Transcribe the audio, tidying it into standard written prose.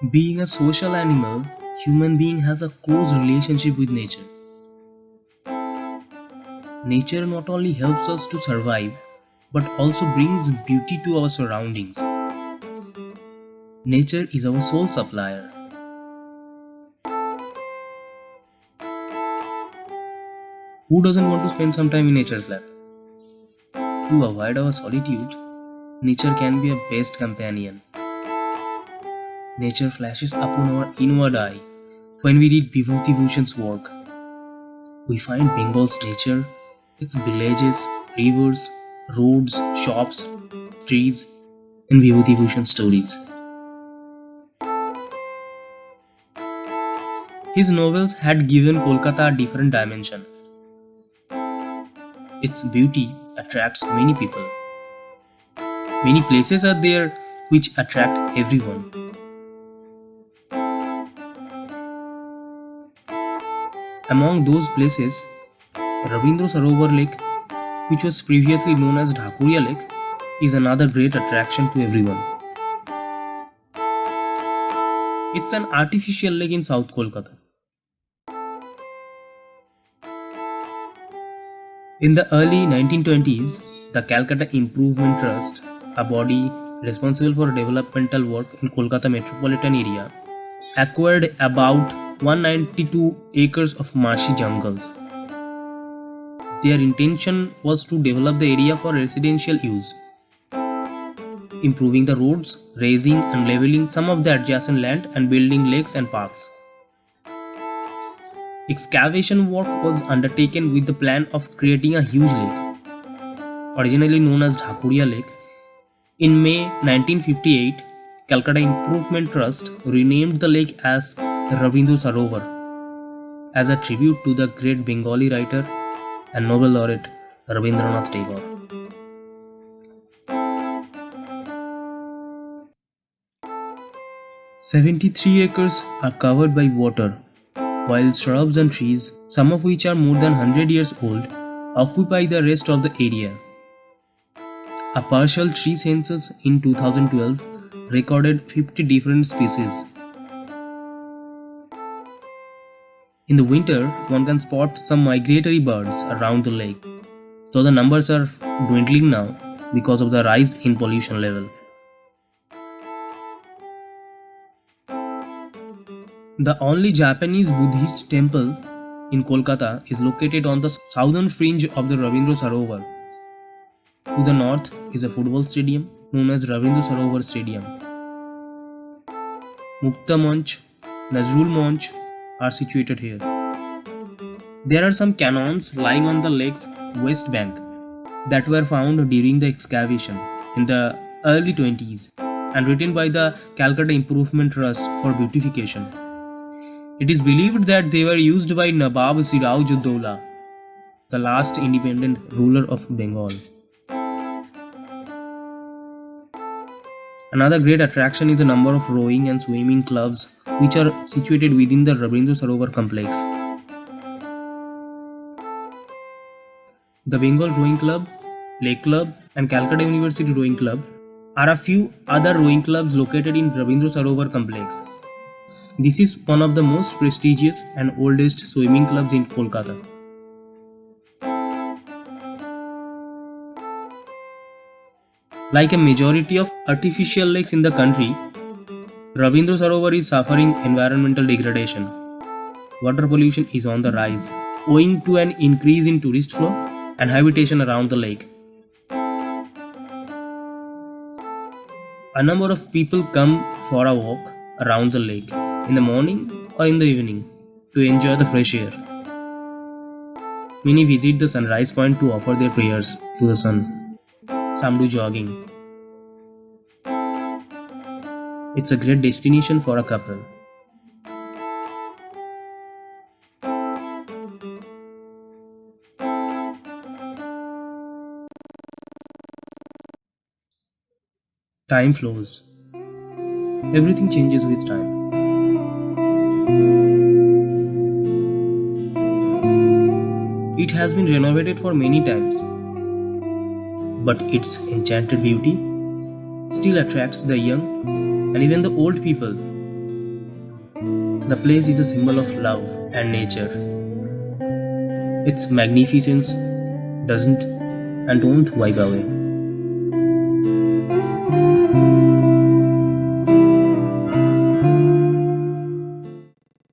Being a social animal, human being has a close relationship with nature. Nature not only helps us to survive, but also brings beauty to our surroundings. Nature is our sole supplier. Who doesn't want to spend some time in nature's lap? To avoid our solitude, nature can be a best companion. Nature flashes upon our inward eye when we read Vibhuti Bhushan's work. We find Bengal's nature, its villages, rivers, roads, shops, trees, in Vibhuti Bhushan's stories. His novels had given Kolkata a different dimension. Its beauty attracts many people. Many places are there which attract everyone. Among those places, Rabindra Sarovar Lake, which was previously known as Dhakuria Lake, is another great attraction to everyone. It's an artificial lake in South Kolkata. In the early 1920s, the Calcutta Improvement Trust, a body responsible for developmental work in Kolkata metropolitan area, acquired about 192 acres of marshy jungles. Their intention was to develop the area for residential use, improving the roads, raising and leveling some of the adjacent land, and building lakes and parks. Excavation work was undertaken with the plan of creating a huge lake, originally known as Dhakuria Lake. In May 1958, Calcutta Improvement Trust renamed the lake as Rabindra Sarovar as a tribute to the great Bengali writer and Nobel laureate Rabindranath Tagore. "73 acres are covered by water, while shrubs and trees, some of which are more than 100 years old, occupy the rest of the area." A partial tree census in 2012 recorded 50 different species. In the winter, one can spot some migratory birds around the lake, though the numbers are dwindling now because of the rise in pollution level. The only Japanese Buddhist temple in Kolkata is located on the southern fringe of the Rabindra Sarovar. To the north is a football stadium known as Rabindra Sarovar Stadium. Mukta Manch, Nazrul Manch are situated here. There are some cannons lying on the lake's west bank that were found during the excavation in the early 20s and written by the Calcutta Improvement Trust for beautification. It is believed that they were used by Nawab Siraj ud Dowla, the last independent ruler of Bengal. Another great attraction is a number of rowing and swimming clubs which are situated within the Rabindra Sarovar complex. The Bengal Rowing Club, Lake Club, and Calcutta University Rowing Club are a few other rowing clubs located in Rabindra Sarovar complex. This is one of the most prestigious and oldest swimming clubs in Kolkata. Like a majority of artificial lakes in the country, Rabindra Sarovar is suffering environmental degradation. Water pollution is on the rise, owing to an increase in tourist flow and habitation around the lake. A number of people come for a walk around the lake in the morning or in the evening to enjoy the fresh air. Many visit the sunrise point to offer their prayers to the sun. Some do jogging. It's a great destination for a couple. Time flows. Everything changes with time. It has been renovated for many times, but its enchanted beauty still attracts the young and even the old people The place is a symbol of love and nature. Its magnificence doesn't and won't wipe away.